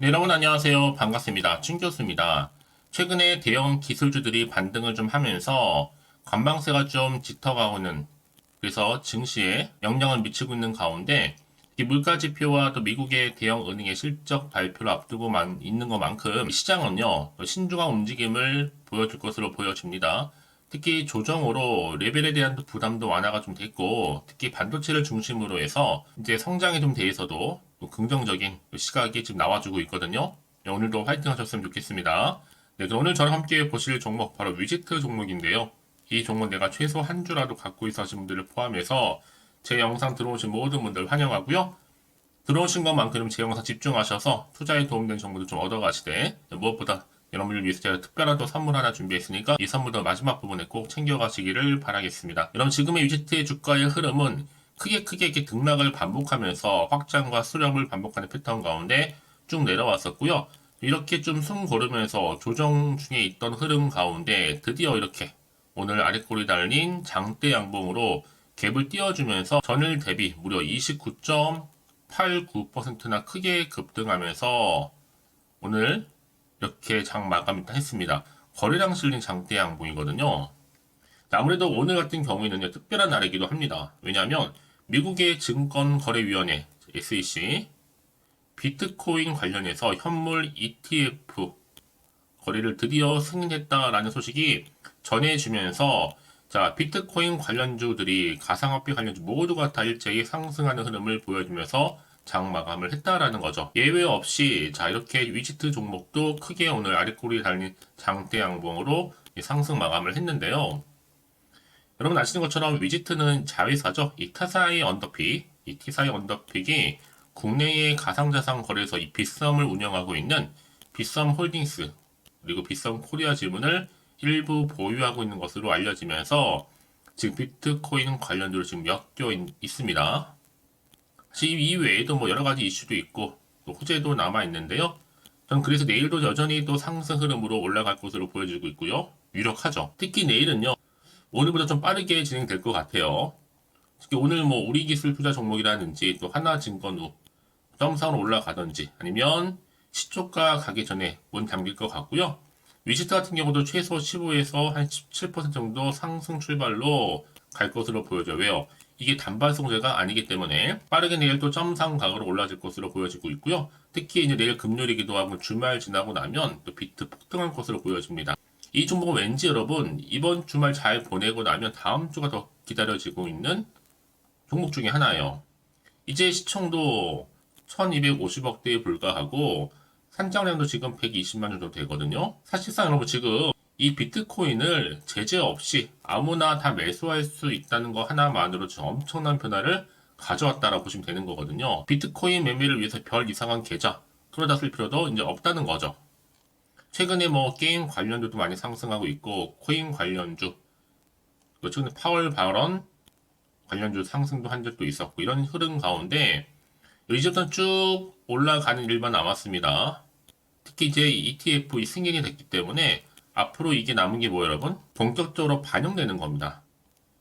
네, 여러분 안녕하세요. 반갑습니다. 춘 교수입니다. 최근에 대형 기술주들이 반등을 좀 하면서 관방세가 좀 짙어가고는 그래서 증시에 영향을 미치고 있는 가운데 이 물가 지표와 또 미국의 대형 은행의 실적 발표를 앞두고 있는 것만큼 시장은요 신중한 움직임을 보여줄 것으로 보여집니다. 특히 조정으로 레벨에 대한 부담도 완화가 좀 됐고 특히 반도체를 중심으로 해서 이제 성장에 좀 대해서도 또 긍정적인 시각이 지금 나와주고 있거든요. 네, 오늘도 화이팅 하셨으면 좋겠습니다. 네, 그럼 오늘 저랑 함께 보실 종목 바로 위지트 종목인데요. 이 종목 내가 최소 한 주라도 갖고 있어 하신 분들을 포함해서 제 영상 들어오신 모든 분들 환영하고요. 들어오신 것만큼 제 영상 집중하셔서 투자에 도움되는 정보도 좀 얻어가시되 무엇보다 여러분을 위해서 제가 특별한 또 선물 하나 준비했으니까 이 선물도 마지막 부분에 꼭 챙겨가시기를 바라겠습니다. 여러분 지금의 위지트의 주가의 흐름은 크게 이렇게 등락을 반복하면서 확장과 수렴을 반복하는 패턴 가운데 쭉 내려왔었고요. 이렇게 좀 숨 고르면서 조정 중에 있던 흐름 가운데 드디어 이렇게 오늘 아랫골이 달린 장대 양봉으로 갭을 띄워주면서 전일 대비 무려 29.89%나 크게 급등하면서 오늘 이렇게 장 마감을 했습니다. 거래량 실린 장대 양봉이거든요. 아무래도 오늘 같은 경우에는 특별한 날이기도 합니다. 왜냐하면 미국의 증권거래위원회 SEC 비트코인 관련해서 현물 ETF 거래를 드디어 승인했다라는 소식이 전해지면서 자, 비트코인 관련주들이 가상화폐 관련주 모두가 다 일제히 상승하는 흐름을 보여주면서 장 마감을 했다라는 거죠. 예외 없이 자 이렇게 위지트 종목도 크게 오늘 아랫꼬리에 달린 장대 양봉으로 상승 마감을 했는데요. 여러분 아시는 것처럼 위지트는 자회사죠. 이 티사이 언더픽이 국내의 가상자산 거래소 이 빗썸을 운영하고 있는 빗썸 홀딩스 그리고 빗썸 코리아 지분을 일부 보유하고 있는 것으로 알려지면서 지금 비트코인 관련주로 지금 엮여 있습니다. 사실 이 외에도 뭐 여러 가지 이슈도 있고 또 호재도 남아 있는데요. 전 그래서 내일도 여전히 또 상승 흐름으로 올라갈 것으로 보여지고 있고요. 유력하죠. 특히 내일은요. 오늘보다 좀 빠르게 진행될 것 같아요. 특히 오늘 뭐 우리기술 투자 종목이라든지 또 하나증권우 점상으로 올라가든지 아니면 시초가 가기 전에 문 잠길 것 같고요. 위시트 같은 경우도 최소 15에서 한 17% 정도 상승 출발로 갈 것으로 보여져요. 왜요? 이게 단발성제가 아니기 때문에 빠르게 내일 또 점상각으로 올라질 것으로 보여지고 있고요. 특히 이제 내일 금요일이기도 하고 주말 지나고 나면 또 비트 폭등할 것으로 보여집니다. 이 종목은 왠지 여러분 이번 주말 잘 보내고 나면 다음 주가 더 기다려지고 있는 종목 중에 하나예요. 이제 시총도 1250억대에 불과하고 산장량도 지금 120만 정도 되거든요. 사실상 여러분 지금 이 비트코인을 제재 없이 아무나 다 매수할 수 있다는 거 하나만으로 지금 엄청난 변화를 가져왔다라고 보시면 되는 거거든요. 비트코인 매매를 위해서 별 이상한 계좌 풀어다 쓸 필요도 이제 없다는 거죠. 최근에 뭐 게임 관련주도 많이 상승하고 있고 코인 관련주 최근에 파월 발언 관련주 상승도 한 적도 있었고 이런 흐름 가운데 이제부터 쭉 올라가는 일만 남았습니다. 특히 이제 ETF 승인이 됐기 때문에 앞으로 이게 남은 게 뭐예요, 여러분? 본격적으로 반영되는 겁니다.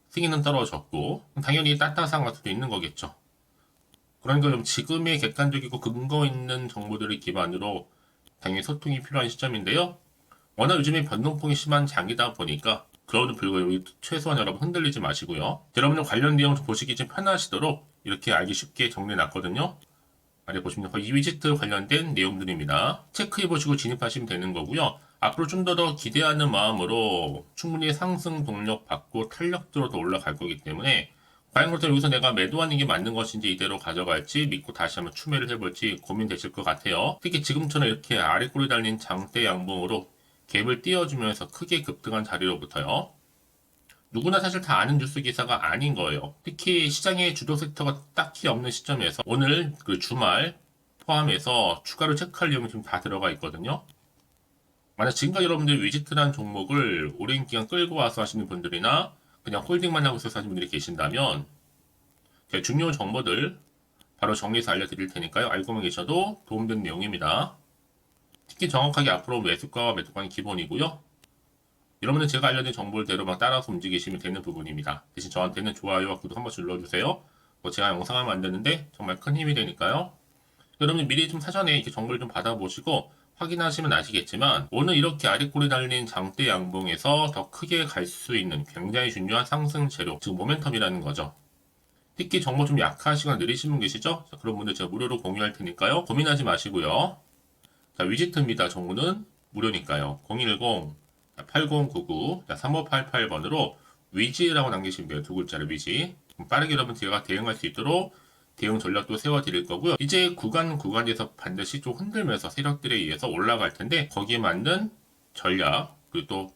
승인은 떨어졌고 당연히 따따상 같은 게 있는 거겠죠. 그러니까 좀 지금의 객관적이고 근거 있는 정보들을 기반으로 당연히 소통이 필요한 시점인데요. 워낙 요즘에 변동폭이 심한 장이다 보니까 그럼에도 불구하고 최소한 여러분 흔들리지 마시고요. 여러분들 관련 내용 보시기 좀 편하시도록 이렇게 알기 쉽게 정리해 놨거든요. 아래 보시면 이 위지트 관련된 내용들입니다. 체크해 보시고 진입하시면 되는 거고요. 앞으로 좀 더 기대하는 마음으로 충분히 상승 동력 받고 탄력적으로 더 올라갈 거기 때문에 과연 그렇다면 여기서 내가 매도하는 게 맞는 것인지 이대로 가져갈지 믿고 다시 한번 추매를 해볼지 고민되실 것 같아요. 특히 지금처럼 이렇게 아래 꼬리 달린 장대 양봉으로 갭을 띄워주면서 크게 급등한 자리로부터요. 누구나 사실 다 아는 뉴스 기사가 아닌 거예요. 특히 시장의 주도 섹터가 딱히 없는 시점에서 오늘 그 주말 포함해서 추가로 체크할 내용이 지금 다 들어가 있거든요. 만약 지금까지 여러분들 위지트란 종목을 오랜 기간 끌고 와서 하시는 분들이나 그냥 홀딩만 하고 있어서 하시는 분들이 계신다면 중요 정보들 바로 정리해서 알려드릴 테니까요. 알고만 계셔도 도움되는 내용입니다. 특히 정확하게 앞으로 매수가와 매도가는 기본이고요. 여러분은 제가 알려드린 정보대로만 따라서 움직이시면 되는 부분입니다. 대신 저한테는 좋아요와 구독 한 번씩 눌러주세요. 제가 영상을 만드는데 정말 큰 힘이 되니까요. 여러분 미리 좀 사전에 이렇게 정보를 좀 받아보시고 확인하시면 아시겠지만 오늘 이렇게 아랫골이 달린 장대 양봉에서 더 크게 갈 수 있는 굉장히 중요한 상승 재료, 즉 모멘텀이라는 거죠. 특히 정보 좀 약하시거나 느리신 분 계시죠? 자, 그런 분들 제가 무료로 공유할 테니까요. 고민하지 마시고요. 자, 위지트입니다. 정보는 무료니까요. 010-8099-3588번으로 위지라고 남기시면 돼요. 두 글자를 위지. 빠르게 여러분 제가 대응할 수 있도록 대응 전략도 세워드릴 거고요. 이제 구간에서 반드시 좀 흔들면서 세력들에 의해서 올라갈 텐데 거기에 맞는 전략 그리고 또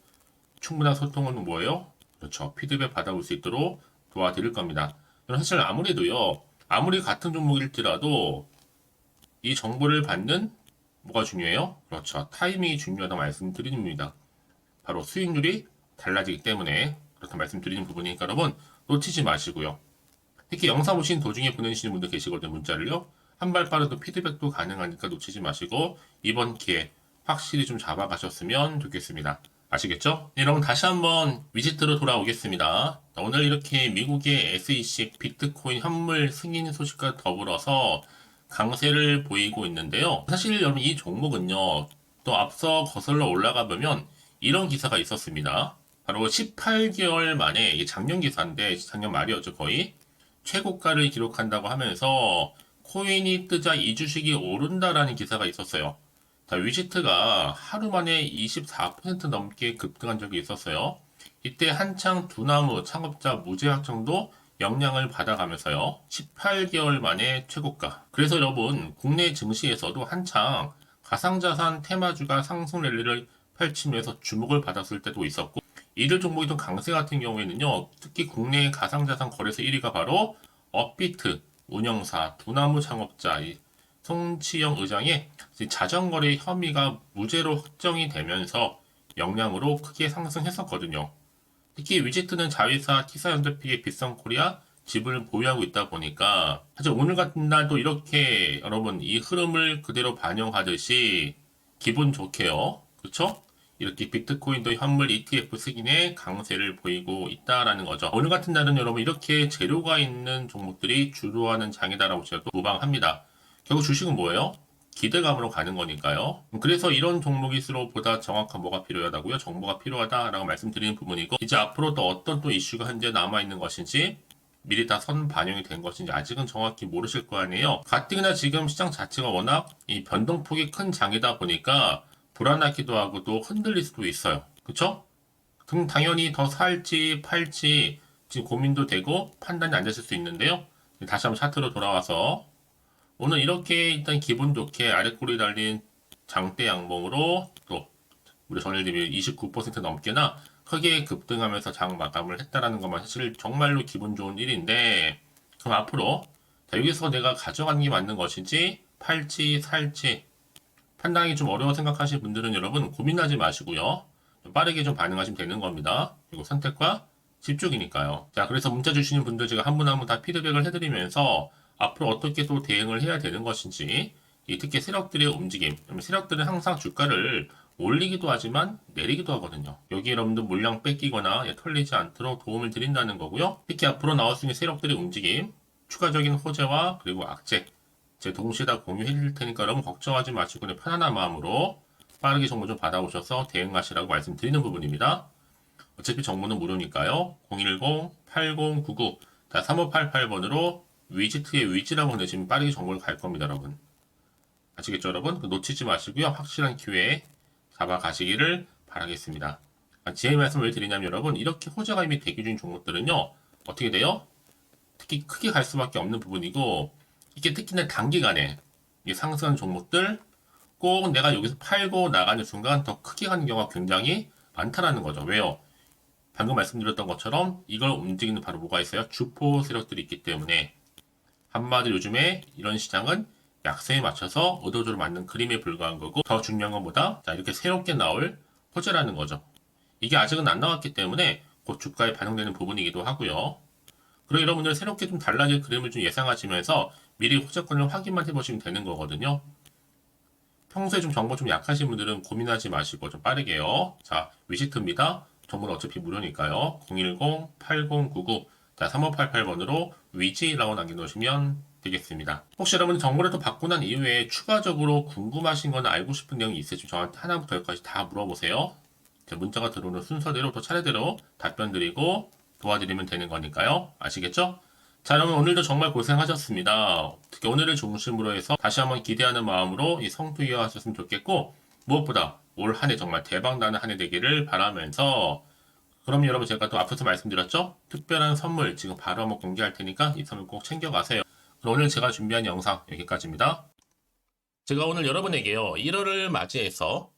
충분한 소통은 뭐예요? 그렇죠. 피드백 받아올 수 있도록 도와드릴 겁니다. 사실 아무래도요. 아무리 같은 종목일지라도 이 정보를 받는 뭐가 중요해요? 그렇죠. 타이밍이 중요하다고 말씀드립니다. 바로 수익률이 달라지기 때문에 그렇다 말씀드리는 부분이니까 여러분 놓치지 마시고요. 특히 영상 보신 도중에 보내주시는 분들 계시거든요. 문자를요. 한 발 빠르도 피드백도 가능하니까 놓치지 마시고 이번 기회 확실히 좀 잡아가셨으면 좋겠습니다. 아시겠죠? 네, 여러분 다시 한번 위지트로 돌아오겠습니다. 오늘 이렇게 미국의 SEC 비트코인 현물 승인 소식과 더불어서 강세를 보이고 있는데요. 사실 여러분 이 종목은요. 또 앞서 거슬러 올라가 보면 이런 기사가 있었습니다. 바로 18개월 만에 이게 작년 기사인데 작년 말이었죠 거의 최고가를 기록한다고 하면서 코인이 뜨자 이 주식이 오른다라는 기사가 있었어요. 자, 위지트가 하루 만에 24% 넘게 급등한 적이 있었어요. 이때 한창 두나무 창업자 무죄확정도 영향을 받아가면서요. 18개월 만에 최고가. 그래서 여러분 국내 증시에서도 한창 가상자산 테마주가 상승 랠리를 펼치면서 주목을 받았을 때도 있었고 이들 종목이던 강세 같은 경우에는요. 특히 국내 가상자산 거래소 1위가 바로 업비트 운영사 두나무 창업자 송치영 의장의 자전거래 혐의가 무죄로 확정이 되면서 영향으로 크게 상승했었거든요. 특히 위지트는 자회사 티사현대픽의 빗성코리아 지분을 보유하고 있다 보니까 사실 오늘 같은 날도 이렇게 여러분 이 흐름을 그대로 반영하듯이 기분 좋게요. 그렇죠? 이렇게 비트코인도 현물 ETF 승인의 강세를 보이고 있다라는 거죠. 오늘 같은 날은 여러분 이렇게 재료가 있는 종목들이 주도하는 장이다라고 제가 또 무방합니다. 결국 주식은 뭐예요? 기대감으로 가는 거니까요. 그래서 이런 종목일수록 보다 정확한 뭐가 필요하다고요? 정보가 필요하다라고 말씀드리는 부분이고 이제 앞으로 또 어떤 또 이슈가 현재 남아있는 것인지 미리 다 선 반영이 된 것인지 아직은 정확히 모르실 거 아니에요. 가뜩이나 지금 시장 자체가 워낙 이 변동폭이 큰 장이다 보니까 불안하기도 하고 또 흔들릴 수도 있어요. 그쵸? 그럼 당연히 더 살지 팔지 지금 고민도 되고 판단이 안 되실 수 있는데요. 다시 한번 차트로 돌아와서 오늘 이렇게 일단 기분 좋게 아랫골이 달린 장대 양봉으로 또 우리 전일 대비 29% 넘게나 크게 급등하면서 장 마감을 했다라는 것만 사실 정말로 기분 좋은 일인데 그럼 앞으로 자, 여기서 내가 가져가는 게 맞는 것인지 팔지 살지 판단이 좀 어려워 생각하시는 분들은 여러분 고민하지 마시고요. 좀 빠르게 좀 반응하시면 되는 겁니다. 그리고 선택과 집중이니까요. 자, 그래서 문자 주시는 분들 제가 한 분 한 분 다 피드백을 해드리면서 앞으로 어떻게 또 대응을 해야 되는 것인지 특히 세력들의 움직임, 세력들은 항상 주가를 올리기도 하지만 내리기도 하거든요. 여기 여러분들 물량 뺏기거나 털리지 않도록 도움을 드린다는 거고요. 특히 앞으로 나올 수 있는 세력들의 움직임, 추가적인 호재와 그리고 악재 제 동시에 다 공유해 드릴 테니까 여러분 걱정하지 마시고 그냥 편안한 마음으로 빠르게 정보 좀 받아오셔서 대응하시라고 말씀드리는 부분입니다. 어차피 정보는 무료니까요. 010-8099-3588번으로 위지트의 위지라고 보내시면 빠르게 정보를 갈 겁니다, 여러분. 아시겠죠, 여러분? 놓치지 마시고요. 확실한 기회에 잡아가시기를 바라겠습니다. 제 말씀을 왜 드리냐면 여러분 이렇게 호재가 이미 대기 중인 종목들은요. 어떻게 돼요? 특히 크게 갈 수밖에 없는 부분이고 이게 특히나 단기간에 상승한 종목들 꼭 내가 여기서 팔고 나가는 순간 더 크게 가는 경우가 굉장히 많다라는 거죠. 왜요? 방금 말씀드렸던 것처럼 이걸 움직이는 바로 뭐가 있어요? 주포 세력들이 있기 때문에 한마디로 요즘에 이런 시장은 약세에 맞춰서 의도적으로 만든 그림에 불과한 거고 더 중요한 건 뭐다? 자, 이렇게 새롭게 나올 호재라는 거죠. 이게 아직은 안 나왔기 때문에 곧 주가에 반영되는 부분이기도 하고요. 그리고 여러분들 새롭게 좀 달라질 그림을 좀 예상하시면서 미리 호재권을 확인만 해보시면 되는 거거든요. 평소에 좀 정보 좀 약하신 분들은 고민하지 마시고 좀 빠르게요. 자, 위시트입니다. 정보는 어차피 무료니까요. 010-8099-3588번으로 위지라고 남겨놓으시면 되겠습니다. 혹시 여러분 정보를 또 받고 난 이후에 추가적으로 궁금하신 거나 알고 싶은 내용이 있으시면 저한테 하나부터 열까지 다 물어보세요. 제 문자가 들어오는 순서대로 또 차례대로 답변 드리고 도와드리면 되는 거니까요. 아시겠죠? 자, 여러분 오늘도 정말 고생하셨습니다. 특히 오늘을 중심으로 해서 다시 한번 기대하는 마음으로 이 성투 이어하셨으면 좋겠고, 무엇보다 올 한 해 정말 대박 나는 한 해 되기를 바라면서, 그럼 여러분 제가 또 앞서서 말씀드렸죠? 특별한 선물 지금 바로 한번 공개할 테니까 이 선물 꼭 챙겨가세요. 그럼 오늘 제가 준비한 영상 여기까지입니다. 제가 오늘 여러분에게요, 1월을 맞이해서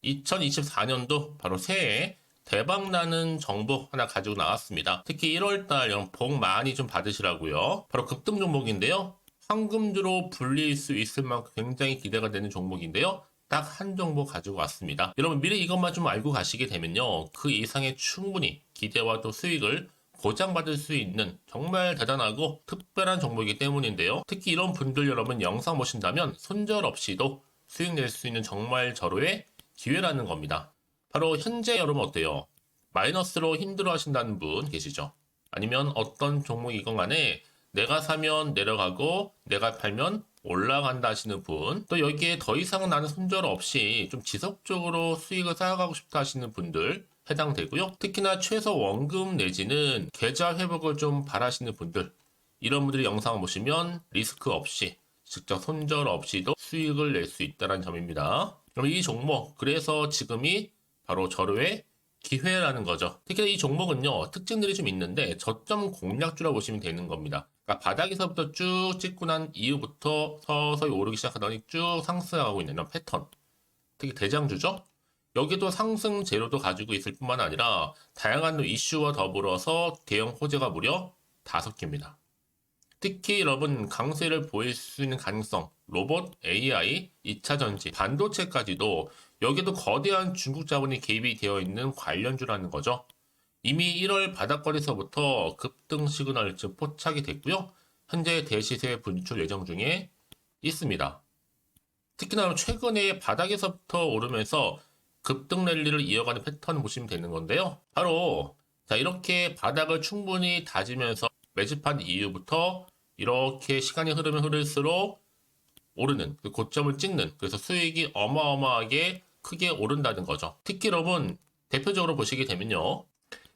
2024년도 바로 새해 대박나는 정보 하나 가지고 나왔습니다. 특히 1월달 복 많이 좀 받으시라고요. 바로 급등 종목인데요. 황금주로 불릴 수 있을 만큼 굉장히 기대가 되는 종목인데요. 딱 한 종목 가지고 왔습니다. 여러분 미리 이것만 좀 알고 가시게 되면요. 그 이상의 충분히 기대와 또 수익을 보장받을 수 있는 정말 대단하고 특별한 종목이기 때문인데요. 특히 이런 분들 여러분 영상 보신다면 손절 없이도 수익 낼 수 있는 정말 절호의 기회라는 겁니다. 바로 현재 여러분 어때요? 마이너스로 힘들어 하신다는 분 계시죠? 아니면 어떤 종목이건 간에 내가 사면 내려가고 내가 팔면 올라간다 하시는 분, 또 여기에 더 이상 나는 손절 없이 좀 지속적으로 수익을 쌓아가고 싶다 하시는 분들 해당되고요. 특히나 최소 원금 내지는 계좌 회복을 좀 바라시는 분들, 이런 분들이 영상을 보시면 리스크 없이 직접 손절 없이도 수익을 낼 수 있다는 점입니다. 그럼 이 종목, 그래서 지금이 바로 절호의 기회라는 거죠. 특히 이 종목은요, 특징들이 좀 있는데 저점 공략주라고 보시면 되는 겁니다. 그러니까 바닥에서부터 쭉 찍고 난 이후부터 서서히 오르기 시작하더니 쭉 상승하고 있는 이런 패턴. 특히 대장주죠. 여기도 상승 재료도 가지고 있을 뿐만 아니라 다양한 이슈와 더불어서 대형 호재가 무려 5개입니다. 특히 여러분 강세를 보일 수 있는 가능성, 로봇, AI, 2차 전지, 반도체까지도 여기도 거대한 중국 자본이 개입이 되어 있는 관련주라는 거죠. 이미 1월 바닥거리서부터 급등 시그널 즉 포착이 됐고요. 현재 대시세 분출 예정 중에 있습니다. 특히나 최근에 바닥에서부터 오르면서 급등 랠리를 이어가는 패턴을 보시면 되는 건데요. 바로 자 이렇게 바닥을 충분히 다지면서 매집한 이후부터 이렇게 시간이 흐르면 흐를수록 오르는 그 고점을 찍는, 그래서 수익이 어마어마하게 크게 오른다는 거죠. 특히 여러분 대표적으로 보시게 되면요,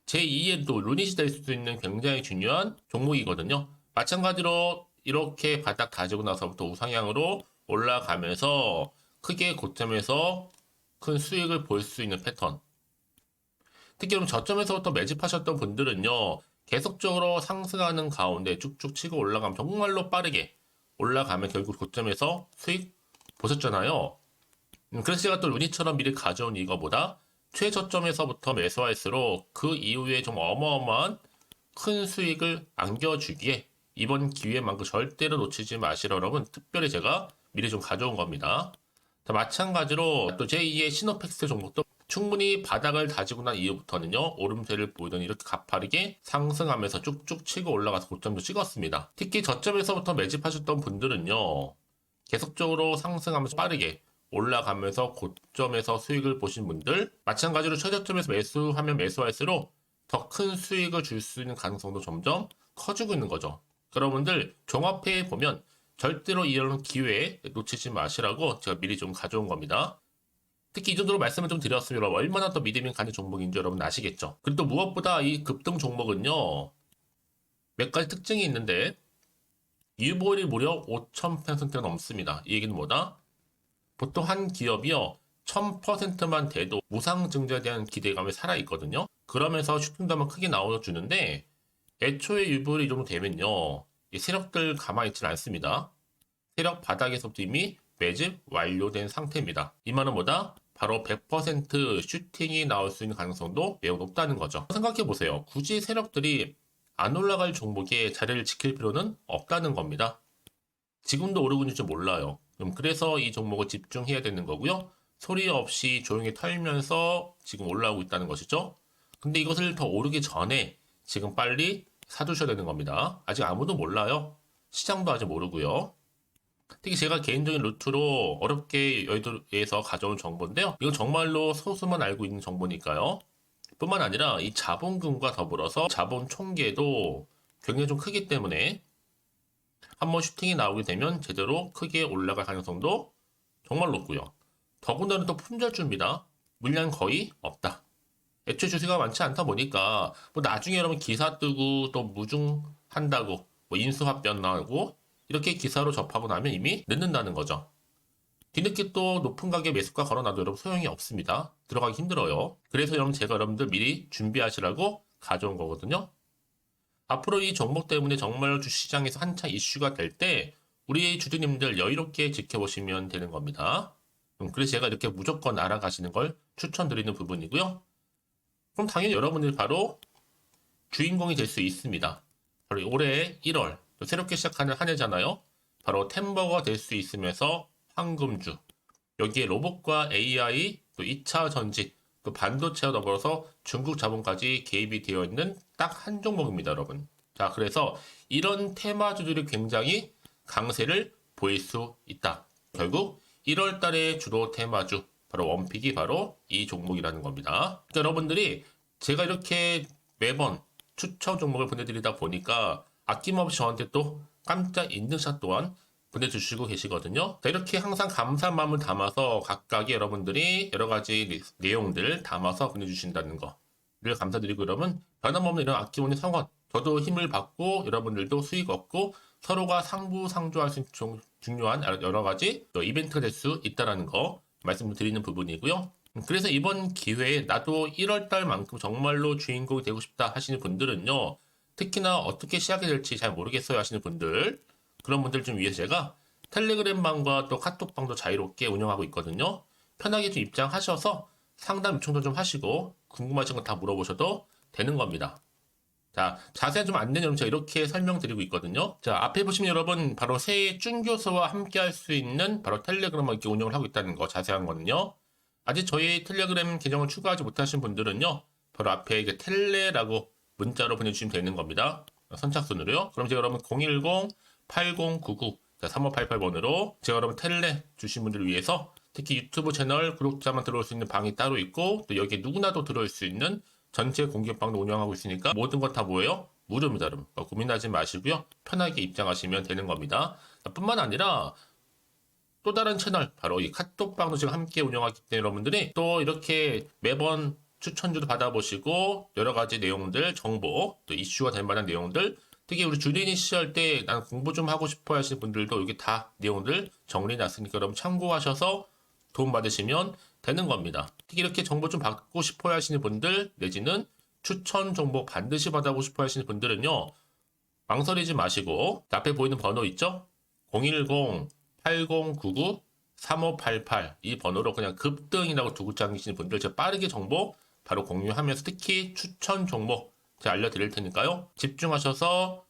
제2의 또 루닛이 될 수도 있는 굉장히 중요한 종목이거든요. 마찬가지로 이렇게 바닥 다지고 나서부터 우상향으로 올라가면서 크게 고점에서 큰 수익을 볼 수 있는 패턴. 특히 그럼 저점에서부터 매집하셨던 분들은요, 계속적으로 상승하는 가운데 쭉쭉 치고 올라가면 정말로 빠르게 올라가면 결국 고점에서 수익 보셨잖아요. 그래서 제가 또 루니처럼 미리 가져온 이거보다 최저점에서부터 매수할수록 그 이후에 좀 어마어마한 큰 수익을 안겨주기에 이번 기회만큼 절대로 놓치지 마시라 여러분 특별히 제가 미리 좀 가져온 겁니다. 자, 마찬가지로 또 제2의 시노팩스 종목도 충분히 바닥을 다지고 난 이후부터는요, 오름세를 보이던 이렇게 가파르게 상승하면서 쭉쭉 치고 올라가서 고점도 찍었습니다. 특히 저점에서부터 매집하셨던 분들은요, 계속적으로 상승하면서 빠르게 올라가면서 고점에서 수익을 보신 분들, 마찬가지로 최저점에서 매수하면 매수할수록 더 큰 수익을 줄 수 있는 가능성도 점점 커지고 있는 거죠. 여러분들 종합해 보면 절대로 이런 기회에 놓치지 마시라고 제가 미리 좀 가져온 겁니다. 특히 이 정도로 말씀을 좀 드렸으면 여러분 얼마나 더 믿음이 가는 종목인 줄 여러분 아시겠죠? 그리고 또 무엇보다 이 급등 종목은요, 몇 가지 특징이 있는데 유보율이 무려 5000%가 넘습니다. 이 얘기는 뭐다? 보통 한 기업이요 1000%만 돼도 무상증자에 대한 기대감이 살아있거든요. 그러면서 슈팅도 한번 크게 나와주는데 애초에 유보율이 이 정도 되면요, 이 세력들 가만히 있지는 않습니다. 세력 바닥에서부터 이미 매집 완료된 상태입니다. 이 말은 뭐다? 바로 100% 슈팅이 나올 수 있는 가능성도 매우 높다는 거죠. 생각해보세요. 굳이 세력들이 안 올라갈 종목에 자리를 지킬 필요는 없다는 겁니다. 지금도 오르고 있는지 몰라요. 그래서 이 종목을 집중해야 되는 거고요. 소리 없이 조용히 털면서 지금 올라오고 있다는 것이죠. 근데 이것을 더 오르기 전에 지금 빨리 사두셔야 되는 겁니다. 아직 아무도 몰라요. 시장도 아직 모르고요. 특히 제가 개인적인 루트로 어렵게 여의도에서 가져온 정보인데요. 이건 정말로 소수만 알고 있는 정보니까요. 뿐만 아니라 이 자본금과 더불어서 자본 총계도 굉장히 좀 크기 때문에 한번 슈팅이 나오게 되면 제대로 크게 올라갈 가능성도 정말 높고요. 더군다나 또 품절주입니다. 물량 거의 없다. 애초에 주수가 많지 않다 보니까 뭐 나중에 여러분 기사 뜨고 또 무중한다고 뭐 인수합병 나고 이렇게 기사로 접하고 나면 이미 늦는다는 거죠. 뒤늦게 또 높은 가격에 매수가 걸어놔도 여러분 소용이 없습니다. 들어가기 힘들어요. 그래서 여러분 제가 여러분들 미리 준비하시라고 가져온 거거든요. 앞으로 이 종목 때문에 정말 주시장에서 한창 이슈가 될 때 우리 주주님들 여유롭게 지켜보시면 되는 겁니다. 그래서 제가 이렇게 무조건 알아가시는 걸 추천드리는 부분이고요. 그럼 당연히 여러분들이 바로 주인공이 될 수 있습니다. 바로 올해 1월 새롭게 시작하는 한 해잖아요. 바로 템버가 될 수 있으면서 황금주, 여기에 로봇과 AI, 또 2차 전지, 또 반도체와 더불어서 중국 자본까지 개입이 되어 있는 딱 한 종목입니다, 여러분. 자, 그래서 이런 테마주들이 굉장히 강세를 보일 수 있다. 결국 1월 달에 주로 테마주, 바로 원픽이 바로 이 종목이라는 겁니다. 그러니까 여러분들이 제가 이렇게 매번 추천 종목을 보내드리다 보니까 아낌없이 저한테 또 깜짝 인증샷 또한 보내주시고 계시거든요. 자, 이렇게 항상 감사한 마음을 담아서 각각의 여러분들이 여러 가지 내용들 담아서 보내주신다는 거를 감사드리고, 여러분 변함없는 이런 아낌없는 성원, 저도 힘을 받고 여러분들도 수익 얻고 서로가 상부상조할 수 있는 중요한 여러 가지 이벤트가 될 수 있다는 거 말씀드리는 부분이고요. 그래서 이번 기회에 나도 1월달만큼 정말로 주인공이 되고 싶다 하시는 분들은요, 특히나 어떻게 시작이 될지 잘 모르겠어요 하시는 분들, 그런 분들 좀 위해서 제가 텔레그램방과 또 카톡방도 자유롭게 운영하고 있거든요. 편하게 좀 입장하셔서 상담 요청도 좀 하시고 궁금하신 거 다 물어보셔도 되는 겁니다. 자, 자세한 좀 안내는 제가 이렇게 설명드리고 있거든요. 자, 앞에 보시면 여러분 바로 새해 쭌교수와 함께 할 수 있는 바로 텔레그램을 이렇게 운영을 하고 있다는 거, 자세한 거는요. 아직 저희 텔레그램 계정을 추가하지 못하신 분들은요, 바로 앞에 이게 텔레라고 문자로 보내주시면 되는 겁니다. 선착순으로요. 그럼 제가 여러분 010-8099 3588번으로 제가 여러분 텔레 주신 분들을 위해서 특히 유튜브 채널 구독자만 들어올 수 있는 방이 따로 있고, 또 여기에 누구나도 들어올 수 있는 전체 공개방도 운영하고 있으니까 모든 것 다 뭐예요? 무료입니다, 여러분. 고민하지 마시고요. 편하게 입장하시면 되는 겁니다. 뿐만 아니라 또 다른 채널, 바로 이 카톡방도 지금 함께 운영하기 때문에 여러분들이 또 이렇게 매번 추천주도 받아보시고 여러 가지 내용들, 정보, 또 이슈가 될 만한 내용들, 특히 우리 주린이 시절 때 난 공부 좀 하고 싶어 하시는 분들도 여기 다 내용들 정리해놨으니까 여러분 참고하셔서 도움 받으시면 되는 겁니다. 특히 이렇게 정보 좀 받고 싶어 하시는 분들, 내지는 추천 정보 반드시 받아보고 싶어 하시는 분들은요, 망설이지 마시고 앞에 보이는 번호 있죠? 010-8099-3588 이 번호로 그냥 급등이라고 두고 당기시는 분들 제가 빠르게 정보 바로 공유하면서 특히 추천 종목 제가 알려드릴 테니까요. 집중하셔서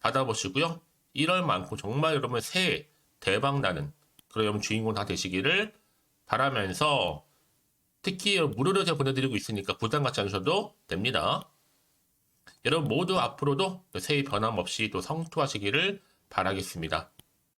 받아보시고요. 1월만큼 정말 여러분 새해 대박 나는 그런 여러분 주인공 다 되시기를 바라면서, 특히 무료로 제가 보내드리고 있으니까 부담 갖지 않으셔도 됩니다. 여러분 모두 앞으로도 새해 변함없이 또 성투하시기를 바라겠습니다.